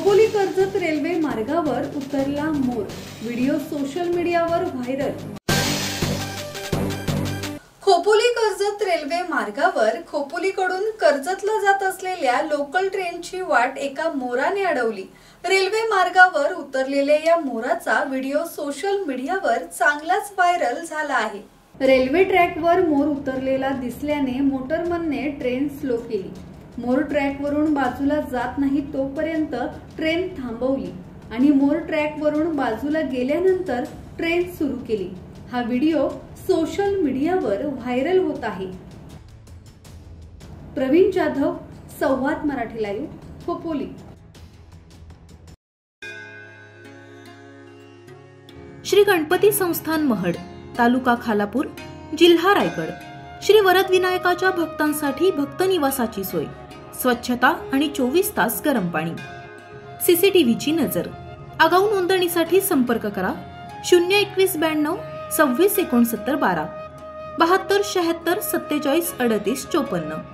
Khopoli Karjat railway मार्गावर उतरला मोर, video social मीडियावर व्हायरल। खोपोली कर्जत रेल्वे मार्गावर खोपोलीकडून कर्जतला जात असलेल्या लोकल ट्रेनची वाट एका मोराने अडवली। रेल्वे मार्गावर उतरलेल्या या मोराचा व्हिडिओ सोशल मीडियावर चांगलाच व्हायरल झाला आहे। रेल्वे ट्रॅकवर मोर उतरलेला दिसल्याने मोटरमनने ट्रेन स्लो केली। मोर ट्रॅकवरून बाजूला जात नाही तोपर्यंत ट्रेन थांबवली आणि मोर ट्रॅकवरून बाजूला गेल्यानंतर ट्रेन सुरू केली। हा व्हिडिओ सोशल मीडियावर व्हायरल होत आहे। प्रवीण जाधव, संवाद मराठी लाईव्ह, खोपोली। श्री गणपती संस्थान महड, तालुका खालापूर, जिल्हा रायगड। श्री वरदविनायकाच्या भक्तांसाठी भक्त निवासाची सोय, स्वच्छता आणि 24 तास गरम पाणी, सीसीटीव्हीची नजर। आगाऊ नोंदणीसाठी संपर्क करा 021 92 26 69 12 72 76 47 38 54।